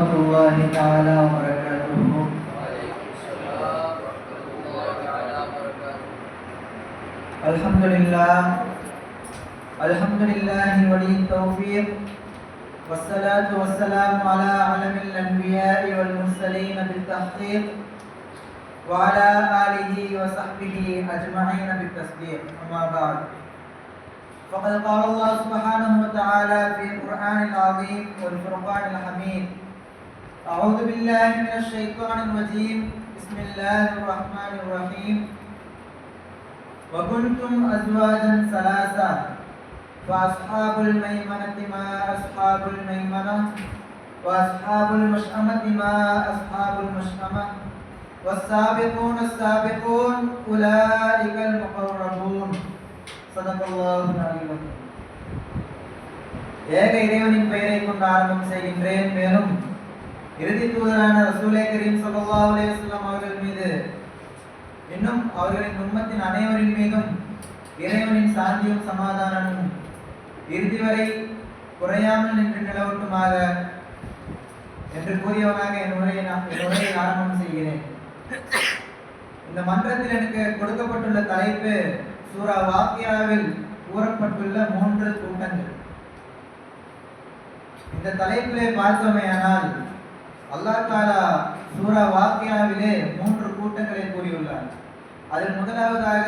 ورحمة الله تعالى وبركاته. وعليكم السلام ورحمة الله تعالى وبركاته. الحمد لله ولي التوفيق، والصلاة والسلام على علم الأنبياء والمرسلين بالتحقيق، وعلى آله وصحبه أجمعين بالتصديق. أما بعد، فقد قال الله سبحانه وتعالى في القرآن العظيم والفرقان الحميد: أعوذ بالله من الشيطان الرجيم، بسم الله الرحمن الرحيم. وكنتم أزواجا ثلاثة فأصحاب الميمنة ما أصحاب الميمنة، وأصحاب المشأمة ما أصحاب المشأمة، والسابقون السابقون أولئك المقربون. صدق الله العلي. ஏக இறைவனின் பெயரை கொண்டு ஆரம்பம் செய்கின்றேன். மேலும் இறுதி தூதரான ரசூலே கரீம் ஸல்லல்லாஹு அலைஹி வஸல்லம் அவர்கள் மீது இன்னும் அவர்களின் உம்மத்தின் அனைவரின் மீதும் இறைவனின் சாந்தியும் சமாதானமும் இறுதி வரை குறையாமல் நின்று நிலவட்டுமாக என்று கூறியவனாக என் உரையை ஆரம்பம் செய்கிறேன். இந்த மன்றத்தில் எனக்கு கொடுக்கப்பட்டுள்ள தலைப்பு சூரா வாக்கியாவில் கூறப்பட்டுள்ள 3 கூட்டங்கள். இந்த தலைப்பிலே பார்த்தோமேயானால் அல்லாஹ் தஆலா சூரா வாக்கியாவிலே 3 கூட்டங்களை கூறியுள்ளார். அதில் முதலாவதாக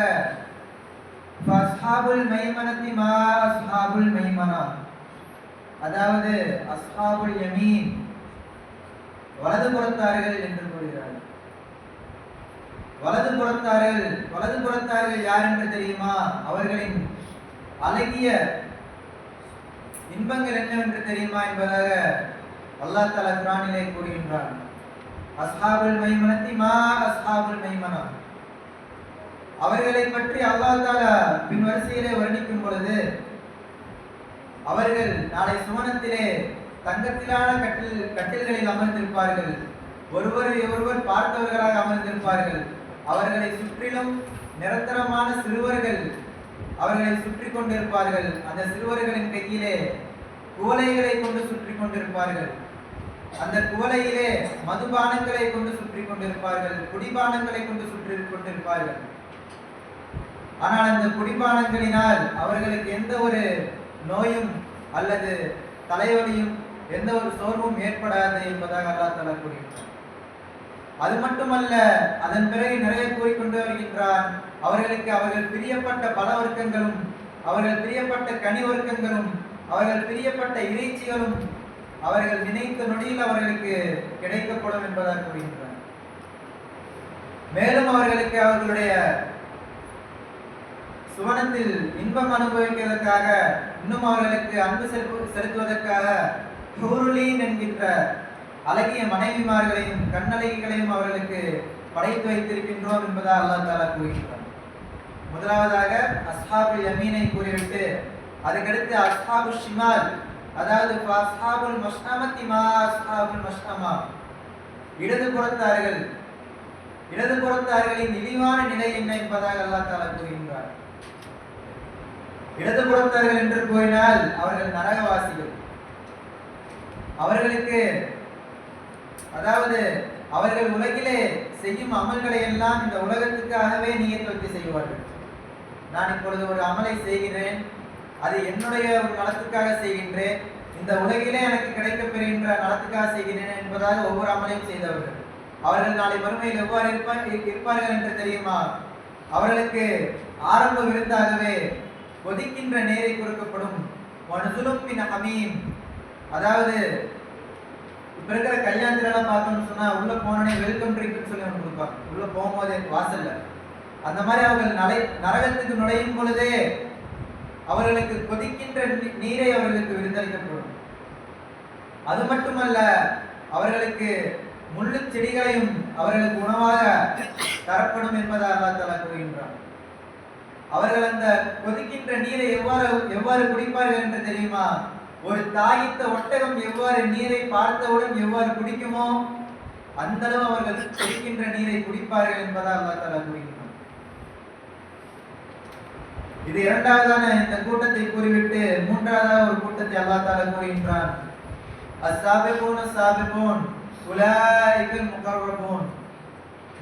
அஸ்ஹாபுல் மைமனத்தி மா அஸ்ஹாபுல் மைமனா, அதாவது அஸ்ஹாபுல் யமீன் வலது புறத்தார்கள் என்று கூறுகிறார். வலது புறத்தார்கள் யார் என்று தெரியுமா? அவர்களின் அழகிய இன்பங்கள் என்னவென்று தெரியுமா என்பதாக அல்லாஹ் தஆலா குர்ஆனிலே கூறுகின்றான். அஸ்ஹாபுல் மைமனத்தி மா அஸ்ஹாபுல் மைமனா, அவர்களை பற்றி அல்லாஹ் தஆலா பின் வரிசையிலே வர்ணிக்கும் பொழுது, அவர்கள் நாளை சுவனத்திலே தங்கத்திலான கட்டில்களில் அமர்ந்திருப்பார்கள், ஒருவரை ஒருவர் பார்த்தவர்களாக அமர்ந்திருப்பார்கள். அவர்களை சுற்றிலும் நிரந்தரமான சிறுவர்கள் அவர்களை சுற்றி கொண்டிருப்பார்கள். அந்த சிறுவர்களின் கையிலே குவளைகளை கொண்டு சுற்றி கொண்டிருப்பார்கள். அந்த குவளையிலே மதுபானங்களை கொண்டு சுற்றி கொண்டிருப்பார்கள், குடிபானங்களை கொண்டு சுற்றி கொண்டிருப்பார்கள். ஆனால் அந்த குடிபானங்களினால் அவர்களுக்கு எந்த ஒரு நோயும் அல்லது தலைவலியும் எந்த ஒரு சோர்வும் ஏற்படாது என்பதாக அல்லாஹ் தஆலா கூறுகின்றார். அது மட்டுமல்ல, அதன் பிறகு நிறைய கூறிக்கொண்டு வருகின்றான். அவர்களுக்கு அவர்கள் பிரியப்பட்ட பலவர்க்கங்களும், அவர்கள் பிரியப்பட்ட கனிவர்க்கங்களும், அவர்கள் பிரியப்பட்ட இறைச்சிகளும் அவர்கள் நினைத்த நொடியில் அவர்களுக்கு கிடைக்கப்படும் என்பதாக கூறுகின்றார். மேலும் அவர்களுக்கு அவர்களுடைய சுவனத்தில் இன்பம் அனுபவிக்கிறதுக்காக, இன்னும் அவர்களுக்கு அன்பு செலுத்துவதற்காக ஹூருலீன் என்கின்ற அழகிய மனைவிமார்களையும் கண்ணழகிகளையும் அவர்களுக்கு படைத்து வைத்திருக்கின்றோம் என்பதாக அல்லாஹ் தஆலா கூறுகின்றார். முதலாவதாக அஸ்ஹாபுல் யமீனை கூறிவிட்டு அதுக்கடுத்து அஸ்ஹாபுல் ஷிமால், அதாவது அஸ்ஹாபுல் மஷ்அமத்தி மா அஸ்ஹாபுல் மஷ்அமா, இடது புறத்தார்களின் இழிவான நிலை என்ன என்பதாக அல்லாஹ் தஆலா கூறுகின்றார். இடது புறத்தார்கள் என்று கூறினால் அவர்கள் நரகவாசிகள். அவர்களுக்கு, அதாவது அவர்கள் உலகிலே செய்யும் அமல்களை எல்லாம் இந்த உலகத்துக்காகவே நியத் வைத்து செய்வார்கள். நான் இப்பொழுது ஒரு அமலை செய்கிறேன், அது என்னுடைய ஒரு நலத்துக்காக செய்கின்றேன், இந்த உலகிலே எனக்கு கிடைக்கப்பெறுகின்ற நலத்துக்காக செய்கிறேன் என்பதாக ஒவ்வொரு அமலையும் செய்தவர்கள். அவர்கள் நாளை மறுமையில் எவ்வாறு இருப்பார்கள் என்று தெரியுமா? அவர்களுக்கு ஆரம்ப விருந்தாகவே கொதிக்கின்ற நீரை கொடுக்கப்படும். வனுசுலும்பின் ஹமீம், அதாவது இப்ப இருக்கிற கல்யாணத்திலாம் பார்த்தோம்னு சொன்னா உள்ள போனோடனே வெல்கம் ட்ரிங்க்னு சொல்லி ஒன்று கொடுப்பாங்க, உள்ள போகும்போதே வாசல்ல. அந்த மாதிரி அவர்கள் நரகத்துக்கு நுழையும் பொழுதே அவர்களுக்கு கொதிக்கின்ற நீரை அவர்களுக்கு விருந்தளிக்கப்படும். அது மட்டுமல்ல, அவர்களுக்கு முள்ளு செடிகளையும் அவர்களுக்கு உணவாக தரப்படும் என்பதாக அல்லாஹ் தஆலா கூறுகின்றான். அவர்கள் அந்த கொதிக்கின்ற நீரை எவ்வாறு குடிப்பார்கள் என்று தெரியுமா? ஒரு தாயித்த ஒட்டகம் எவ்வாறு நீரை பார்த்தவுடன் எவ்வாறு குடிக்குமோ அந்த அளவு அவர்கள் கொதிக்கின்ற நீரை குடிப்பார்கள் என்பதாக அல்லாஹ் தஆலா கூறுகின்றான். இது இரண்டாவதான இந்த கூட்டத்தை கூறிவிட்டு மூன்றாவதாக ஒரு கூட்டத்தை அல்லாஹ் தஆலா கூறுகின்றான். அஸ்ஸாபிகூன ஸாபிகூன் உலாயிகல் முகர்ரபூன்.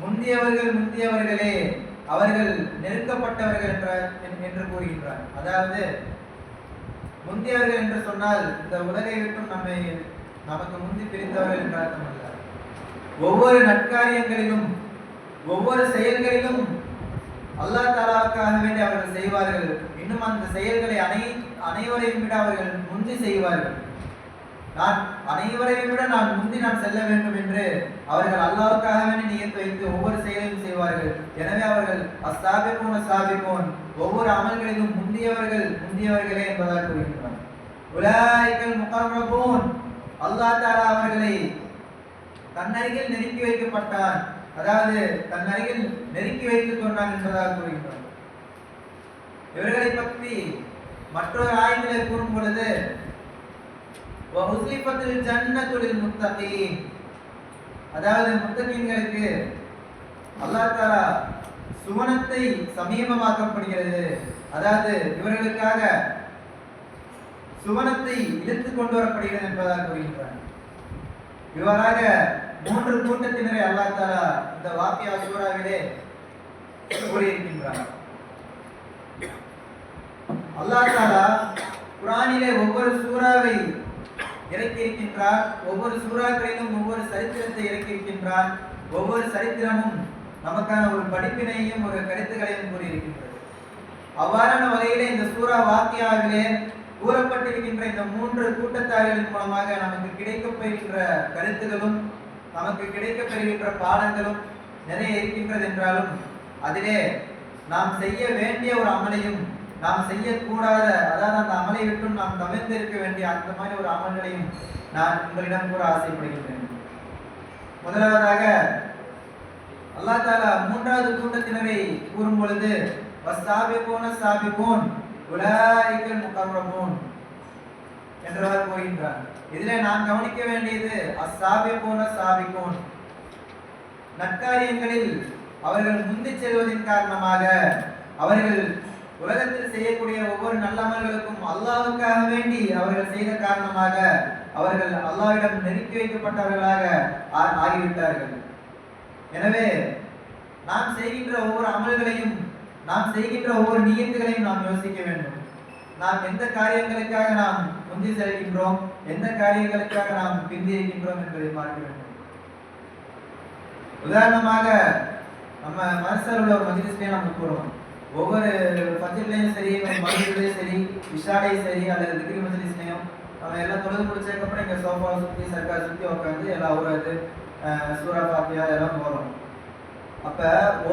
முந்தியவர்களே அவர்கள் நெருக்கப்பட்டவர்கள் என்று கூறுகின்றார். அதாவது முந்தியவர்கள் என்று சொன்னால் இந்த உலகை விட்டும் நமக்கு முந்தி பிரிந்தவர்கள் என்ற அர்த்தம் அல்ல. ஒவ்வொரு நற்காரியங்களிலும் ஒவ்வொரு செயல்களிலும் அல்லாஹ் தஆலாவுக்காக வேண்டி அவர்கள் செய்வார்கள். இன்னும் அந்த செயல்களை அனைவரையும் விட அவர்கள் முந்தி செய்வார்கள். அனைவரையும் விட நான் முந்தி செல்ல வேண்டும் என்று அவர்கள் அல்லாஹ்வுக்காக வேண்டி நியத் வைத்து ஒவ்வொரு செயலையும் செய்வார்கள். எனவே அவர்கள் அஸ்ஸாபிகூன ஸாபிகூன், ஒவ்வொரு அமல்களிலும் முந்தியவர்களே என்பதாக கூறுகின்றனர். உலாயிகல் முகர்ரபூன், அல்லாஹ் தஆலா அவர்களை தன்னருகில் நெருக்கி வைக்கப்பட்டான், அதாவது தன்னருகில் நெருக்கி வைத்துக் கொண்டான் என்பதாக கூறுகின்றனர். இவர்களை பற்றி மற்றொரு ஆயத்திலே கூறும் பொழுது வஹுஸ்லிஃபத்தில் ஜன்னத்துல் முத்தகீன், அதாவது முத்தகீன்களுக்கு அல்லாஹ் தஆலா சுவனத்தை சமீபமாக்கப்படுகிறது, அதாவது இவர்களுக்காக சுவனத்தை இழுத்து கொண்டு வரப்படுகிறது என்பதாக கூறுகின்றார். இவ்வாறாக 3 கூட்டத்தினரை அல்லாஹ் தஆலா இந்த வாக்கியா சூராவிலே கூறியிருக்கின்றார். அல்லாஹ் தஆலா குர்ஆனிலே ஒவ்வொரு சூறாவை இறக்கி இருக்கின்றார். ஒவ்வொரு சூறாக்களிலும் ஒவ்வொரு சரித்திரத்தை இறக்கி இருக்கின்றார். ஒவ்வொரு சரித்திரமும் நமக்கான ஒரு படிப்பினையும் ஒரு கருத்துக்களையும் கூறியிருக்கின்றது. அவ்வாறான வகையிலே இந்த சூரா வாக்கியாவிலே கூறப்பட்டிருக்கின்ற இந்த 3 கூட்டத்தார்களின் மூலமாக நமக்கு கிடைக்கப்பெறுகின்ற கருத்துகளும் நமக்கு கிடைக்கப்பெறுகின்ற பாடங்களும் நிறைய இருக்கின்றது என்றாலும் அதிலே நாம் செய்ய வேண்டிய ஒரு அமலையும் நாம் செய்யக்கூடாத, அதாவது அந்த அமலை விட்டும் நாம் தவிர்த்திருக்க வேண்டிய அந்த மாதிரி ஒரு அமல்களையும் நான் உங்களிடம் கூற ஆசைப்படுகின்றேன். முதலாவதாக அல்லாஹ் தஆலா 3வது கூட்டத்தினரை கூறும் பொழுது வஸ்ஸாபிகூன ஸாபிகூன் உலாயிகல் முகர்ரபூன் என்றவர் கூறுகின்றார். இதிலே நாம் கவனிக்க வேண்டியது அஸ்ஸாபிகூன ஸாபிகூன், நற்காரியங்களில் அவர்கள் முந்தி செல்வதன் காரணமாக அவர்கள் உலகத்தில் செய்யக்கூடிய ஒவ்வொரு நல்லமல்களுக்கும் அல்லாஹ்வுக்காக வேண்டி அவர்கள் செய்த காரணமாக அவர்கள் அல்லாஹ்விடம் நெருக்கி வைக்கப்பட்டவர்களாக ஆகிவிட்டார்கள். எனவே நாம் செய்கின்ற ஒவ்வொரு அமல்களையும் நாம் செய்கின்ற ஒவ்வொரு நியத்துகளையும் நாம் யோசிக்க வேண்டும். நாம் எந்த காரியங்களுக்காக நாம் முந்தி செல்கின்றோம், எந்த காரியங்களுக்காக நாம் பிந்தி இருக்கின்றோம் என்பதை பார்க்க வேண்டும். உதாரணமாக நம்ம மனசில் உள்ள ஒரு மஜ்லிஸ்லயே நம்ம கூறுவோம், ஒவ்வொரு ஃபஜ்ர்லயும் சரி, மக்ரிப்லயும் சரி, இஷாலையும் சரி, அல்லது திக்ர் மஜ்லிஸ்லயும் நம்ம எல்லாம் தொழுது முடிச்சதுக்கு அப்புறம் இங்க சோஃபா சுத்தி சர்க்கார் சுத்தி உட்காந்து எல்லாம் ஒரு சூரா ஃபாத்திஹா எல்லாம் வரும். அப்ப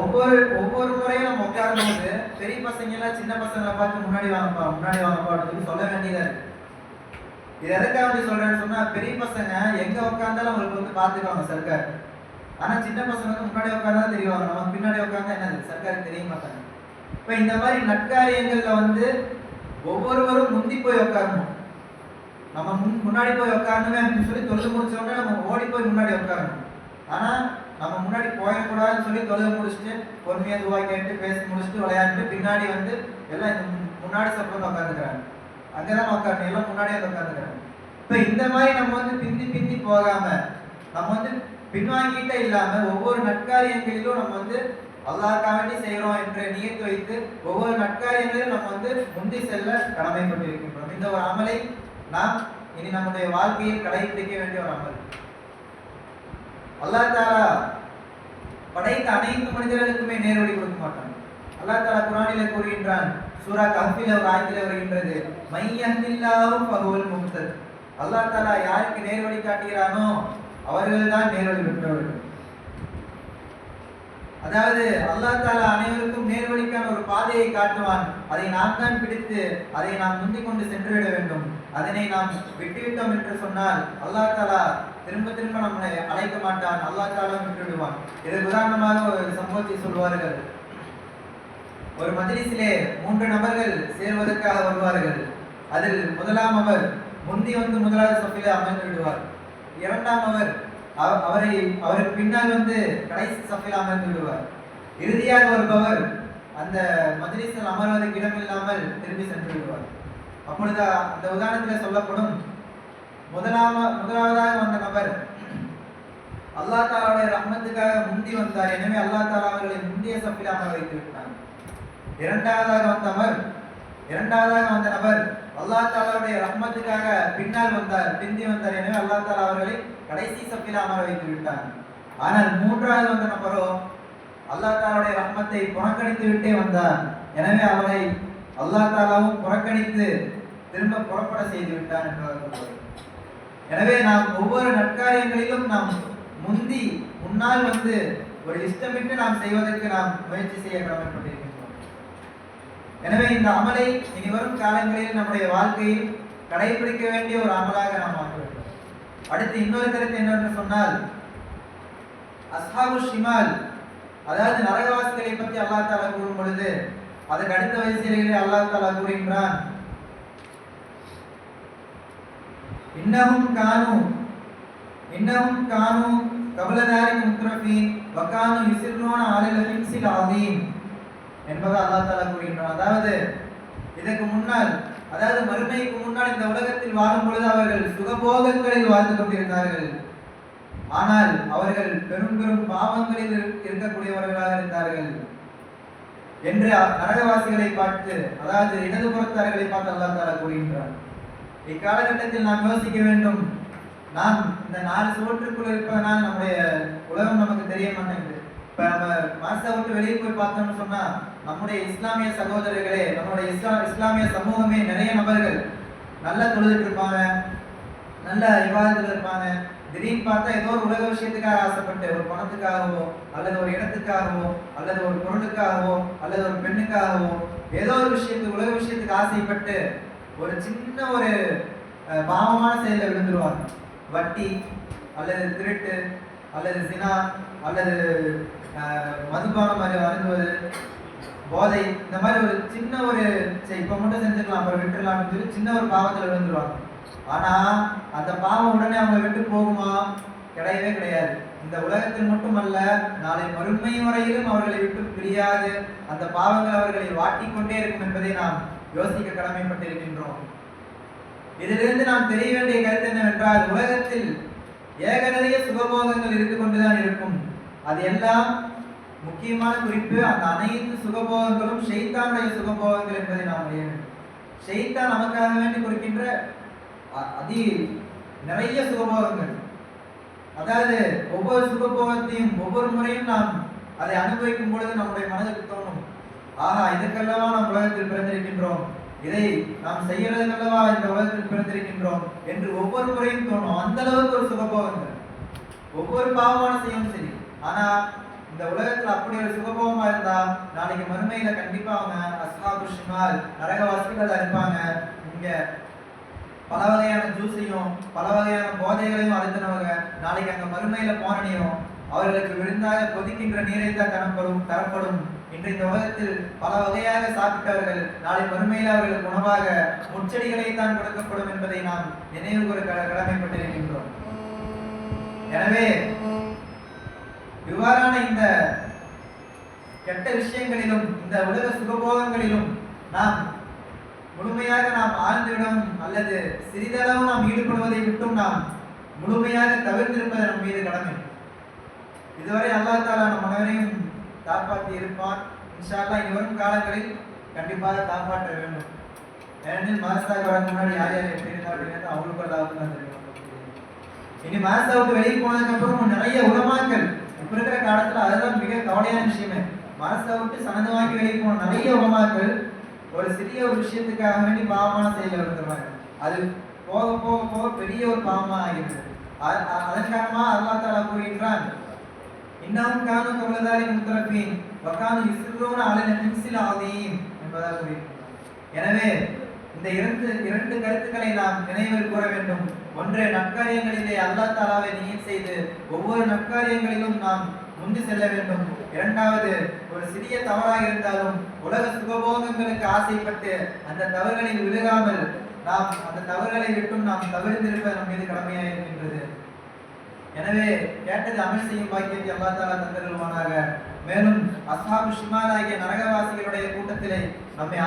ஒவ்வொரு முறையும் நம்ம உட்காரும்போது பெரிய பசங்க எல்லாம் சின்ன பசங்களை பார்த்து முன்னாடி வாங்கப்பான்னு சொல்ல வேண்டியதா இருக்கு. இது எதுக்காக அப்படி சொல்றேன்னு சொன்னா, பெரிய பசங்க எங்க உட்கார்ந்தாலும் அவங்களுக்கு வந்து பாத்துக்குவாங்க சர்க்கார். ஆனா சின்ன பசங்க வந்து முன்னாடி உட்கார்ந்தா தெரியுவாங்க, நம்ம பின்னாடி உட்கார்ந்தா என்னது சர்க்காருக்கு தெரிய மாட்டாங்க. இப்ப இந்த மாதிரி நற்காரியங்கள்ல வந்து ஒவ்வொருவரும் முந்தி போய் உட்காரணும். நம்ம முன்னாடி போய் உட்காரணுமே அப்படின்னு சொல்லி தொழுது முடிச்சோடனே நம்ம ஓடி போய் முன்னாடி உட்காரணும். ஆனா நம்ம முன்னாடி போயிடக்கூடாதுன்னு சொல்லி தொழுது முடிச்சுட்டு பொறுமையா துவா கேட்டு பேசி முடிச்சுட்டு விளையாண்டு பின்னாடி வந்து எல்லாம் இந்த முன்னாடி சப்பரம் உட்காந்துக்கிறாங்க. அங்கதான் உட்காரணும், எல்லாம் முன்னாடியே உட்காந்துக்கிறாங்க. இப்ப இந்த மாதிரி நம்ம வந்து பிந்தி போகாம நம்ம வந்து பின்வாங்கிட்டே இல்லாம ஒவ்வொரு நற்காரியங்களிலும் நம்ம வந்து அல்லாஹ்க்காக வேண்டி செய்யறோம் என்ற நியத்து வைத்து ஒவ்வொரு நற்காரியங்களிலும் நம்ம வந்து முந்தி செல்ல கடமைப்பட்டிருக்கின்றோம். இந்த ஒரு அமலை நாம் இனி நம்முடைய வாழ்க்கையில் கடைபிடிக்க வேண்டிய ஒரு அமல். அல்லாஹ் தஆலா படைத்த அனைத்து மனிதர்களுக்குமே நேர்வழி கொடுக்க மாட்டான். அல்லாஹ் தஆலா குர்ஆனிலே கூறுகின்றான், சூரா கஹ்ஃபில் ஒரு ஆயத்திலே வருகின்றது, மையஹ்தில்லாஹு ஃபஹுவல் முஹ்தத். அல்லாஹ் தஆலா யாருக்கு நேர்வழி காட்டுகிறானோ அவர்கள்தான் நேர்வழி பெற்றவர்கள். அதாவது அல்லாஹ் தஆலா அனைவருக்கும் நேர்வழிக்கான ஒரு பாதையை காட்டுவான். அதை நாம் தான் பிடித்து அதை நாம் முந்திக் கொண்டு சென்று விட வேண்டும். அதனை நாம் விட்டுவிட்டோம் என்று சொன்னால் அல்லாஹ் தஆலா திரும்ப நம்மளை அழைக்க மாட்டான், அல்லாஹ் தஆலா விட்டுவிடுவான். இதற்கு உதாரணமாக ஒரு சம்பவத்தை சொல்வார்கள். ஒரு மஜ்லிஸிலே 3 நபர்கள் சேர்வதற்காக வருவார்கள். அதில் முதலாம் அவர் முந்தி வந்து முதலாவது சஃபிலே அமர்ந்து விடுவார். இரண்டாம் அவர் அவருக்கு பின்னால் வந்து கடைசி சஃபில் அமர்ந்து விடுவார். இறுதியாக வருபவர் அந்த மஜ்லிஸில் அமர்வதற்கு இடமில்லாமல் திரும்பி சென்று விடுவார். அப்பொழுது அந்த உதாரணத்தில் சொல்லப்படும், முதலாவதாக வந்த நபர் அல்லாஹ் தாலாவுடைய ரஹ்மத்துக்காக முந்தி வந்தார். எனவே அல்லாஹ் தாலா அவர்களை முந்தைய சஃபில் அமர வைத்து விட்டார். இரண்டாவதாக வந்த நபர் அல்லாஹ் தாலாவுடைய ரஹ்மத்துக்காக பின்னால் வந்தார், பிந்தி வந்தார். எனவே அல்லாஹ் தாலா அவர்களை கடைசி சஃபில் அமர வைத்து விட்டார். ஆனால் மூன்றாவது வந்த நபரோ அல்லாஹ் தாலாவுடைய ரஹ்மத்தை புறக்கணித்து விட்டே வந்தார். எனவே அவரை அல்லாஹ் தாலாவும் புறக்கணித்து திரும்ப புறப்பட செய்து விட்டார் என்பதாக. எனவே நாம் ஒவ்வொரு நற்காரியங்களிலும் நாம் முன்னால் வந்து ஒரு இஷ்டமிட்டு நாம் செய்வதற்கு நாம் முயற்சி செய்ய கடமைப்பட்டிருக்கின்றோம். எனவே இந்த அமலை இனி வரும் காலங்களில் நம்முடைய வாழ்க்கையில் கடைபிடிக்க வேண்டிய ஒரு அமலாக நாம் ஆக்க வேண்டும். அடுத்து இன்னொரு கருத்து என்னவென்று சொன்னால், அஸ்ஹாபு ஷிமால், அதாவது நரகவாசிகளை பற்றி அல்லாஹ் தாலா கூறும் பொழுது அதுக்கு அடுத்த வரிசையிலே அல்லாஹ் தாலா கூறுகின்றான், இன்னஹும் கானு கபல தாரிக முத்ரஃபீன் வகானு யுஸிர்ரூன அலல் ஹிம்ஸில் அதீம் என்பதை அல்லாஹ் தாலா கூறுகின்றான். அதாவது இதற்கு முன்னால், அதாவது மறுமைக்கு முன்னால் இந்த உலகத்தில் வாழும் பொழுது அவர்கள் சுகபோகங்களில் வாழ்ந்து கொண்டிருந்தார்கள். ஆனால் அவர்கள் பெரும் பெரும் பாவங்களில் இருக்கக்கூடியவர்களாக இருந்தார்கள் என்று நரகவாசிகளை பார்த்து, அதாவது இடதுபுறத்தார்களை பார்த்து அல்லாஹ் தாலா கூறுகின்றார். இக்காலகட்டத்தில் நாம் யோசிக்க வேண்டும், நாம் இந்த 4 சுவற்றுக்குள் இருப்பதனால் நம்முடைய உலகம் நமக்கு தெரிய மாட்டேங்குது. இப்ப நம்ம மாசை விட்டு வெளியே போய் பார்த்தோம்னு சொன்னா நம்முடைய இஸ்லாமிய சகோதரர்களே, நம்முடைய இஸ்லாமிய சமூகமே நிறைய நபர்கள் நல்லா தொழுதுட்டு இருப்பாங்க, நல்ல விவாதத்தில் இருப்பாங்க. திடீர்னு பார்த்தா ஏதோ ஒரு உலக விஷயத்துக்காக ஆசைப்பட்டு, ஒரு பணத்துக்காகவோ அல்லது ஒரு இடத்துக்காகவோ அல்லது ஒரு பொருளுக்காகவோ அல்லது ஒரு பெண்ணுக்காகவோ ஏதோ ஒரு உலக விஷயத்துக்கு ஆசைப்பட்டு ஒரு சின்ன ஒரு பாவமான செயலில் விழுந்துருவாங்க. வட்டி அல்லது திருட்டு அல்லது சினா அல்லது மதுபானம் அருந்துவது, போதை, இந்த மாதிரி ஒரு சின்ன ஒரு இப்போ மட்டும் செஞ்சுக்கலாம் அப்புறம் விட்டுடலாம்னு சொல்லி சின்ன ஒரு பாவத்தில் விழுந்துருவாங்க. ஆனா அந்த பாவம் உடனே அவங்க விட்டு போகுமா? கிடையவே கிடையாது. இந்த உலகத்தில் மட்டுமல்ல, நாளை மறுமை வரையிலும் அவர்களை விட்டு பிரியாது அந்த பாவங்கள் அவர்களை வாட்டிக்கொண்டே இருக்கும் என்பதை நாம் யோசிக்க கடமைப்பட்டிருக்கின்றோம். இதிலிருந்து நாம் தெரிய வேண்டிய கருத்து என்னவென்றால், உலகத்தில் ஏக நிறைய சுகபோகங்கள் இருந்து கொண்டுதான் இருக்கும். அது எல்லாம் முக்கியமான குறிப்பு, அந்த அனைத்து சுகபோகங்களும் ஷைத்தானுடைய சுகபோகங்கள் என்பதை நாம் அறிய வேண்டும். ஷைத்தான் நமக்காக வேண்டி கொடுக்கின்ற நிறைய சுகபோகங்கள், அதாவது ஒவ்வொரு சுகபோகத்தையும் ஒவ்வொரு முறையும் நாம் அதை அனுபவிக்கும் பொழுது நம்முடைய மனதுக்கு தோணும், ஆஹா இதற்கல்லவா நாம் உலகத்தில் பிறந்திருக்கின்றோம், இதை நாம் செய்யறதுக்கல்லவா இந்த உலகத்தில் பிறந்திருக்கின்றோம் என்று ஒவ்வொரு முறையும் தோணும். அந்த அளவுக்கு ஒரு சுகபோகங்கள் ஒவ்வொரு பாவமான செய்யும் சரி. ஆனா இந்த உலகத்துல அப்படி ஒரு சுகபோகமா இருந்தா நாளைக்கு மறுமையில கண்டிப்பா அவங்க அஸ்ஹாபு ஷிமால் நரகவாசிகள் இருப்பாங்க. இங்க பல வகையான ஜூஸையும் பல வகையான போதைகளையும் அருந்தினவங்க நாளைக்கு அங்க மறுமையில போனனையும் அவர்களுக்கு விருந்தாக கொதிக்கின்ற நீரை தான் தரப்படும். இன்று இந்த உலகத்தில் பல வகையாக சாப்பிட்டவர்கள் நாளை மறுமையில் அவர்களுக்கு உணவாக முச்செடிகளை தான் கொடுக்கப்படும் என்பதை நாம் நினைவு கூற கடமைப்பட்டிருக்கின்றோம். எனவே இவ்வாறான இந்த கெட்ட விஷயங்களிலும் இந்த உலக சுகபோகங்களிலும் நாம் முழுமையாக ஆழ்ந்துவிடும் அல்லது சிறிதளவு நாம் ஈடுபடுவதை விட்டும் நாம் முழுமையாக தவிர்த்திருப்பது நம் மீது கடமை. இதுவரை அல்லாஹ் தாலா நம் அனைவரையும் காப்பாற்றி இருப்பான். இன்ஷா அல்லாஹ் இனி வரும் காலங்களில் கண்டிப்பாக காப்பாற்ற வேண்டும். ஏனெனில் மாசாக வர முன்னாடி யார் யார் எப்படி இருந்தா அப்படின்னு அவங்களுக்கு அல்லாஹ்வுக்கு தான் தெரியும். இனி மாசாவுக்கு வெளியே போனதுக்கு அப்புறம் நிறைய உலமாக்கள் இப்ப இருக்கிற காலத்துல அதுதான் மிக கவலையான விஷயமே. மாசா விட்டு சனது வாங்கி வெளியே போன நிறைய உலமாக்கள் ஒரு சிறிய ஒரு விஷயத்துக்காக வேண்டி பாவமான செயலில் வந்துடுறாங்க. அது போக போக போக பெரிய ஒரு பாவமா ஆகிறது. அதன் காரணமா அல்லாஹ் தாலா கூறுகின்றான், இன்னஹும் கானு கபல தாரிக முத்ரஃபீன் வகானு யுஸிர்ரூன அலல் ஹிம்ஸில் அதீம் என்பதாக கூறுகின்றான். எனவே இந்த இரண்டு கருத்துக்களை நாம் நினைவில் கூற வேண்டும். ஒன்று, நற்காரியங்களிலே அல்லாஹ் தாலாவை நியத் செய்து ஒவ்வொரு நற்காரியங்களிலும் நாம் முந்தி செல்ல வேண்டும். இரண்டாவது, ஒரு சிறிய தவறாக இருந்தாலும் உலக சுகபோகங்களுக்கு ஆசைப்பட்டு அந்த தவறுகளில் விழுகாமல் நாம் அந்த தவறுகளை விட்டும் நாம் தவிர்த்திருப்பது நம் மீது கடமையாக இருக்கின்றது. எனவே கேட்டது அமல் செய்யும் பாக்கியத்தை அல்லாஹ் தாலா தந்தருள்வானாக. மேலும் அஸ்ஹாபு ஷிமால் ஆகிய நரகவாசிகளுடைய கூட்டத்திலே நம்மை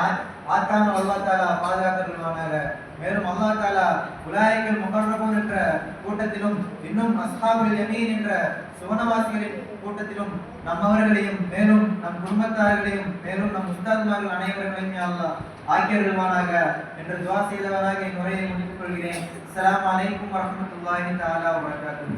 ஆக்காமல் அல்லாஹ் தாலா பாதுகாத்தருள்வானாக. மேலும் அல்லாஹ் தஆலா உலாயிகல் முகர்ரபூன் என்ற கூட்டத்திலும் இன்னும் அஸ்ஹாபுல் யமீன் என்ற சுவனவாசிகளின் கூட்டத்திலும் நம்மவர்களையும் மேலும் நம் குடும்பத்தார்களையும் மேலும் நம் உஸ்தாத்மார்கள் அனைவர்களையும் யா அல்லாஹ் ஆக்கியருள்வானாக என்று துஆ செய்தவனாக என் உரையை முடித்துக் கொள்கிறேன். அஸ்ஸலாமு அலைக்கும் வரஹ்மத்துல்லாஹி தஆலா வபரகாத்துஹு.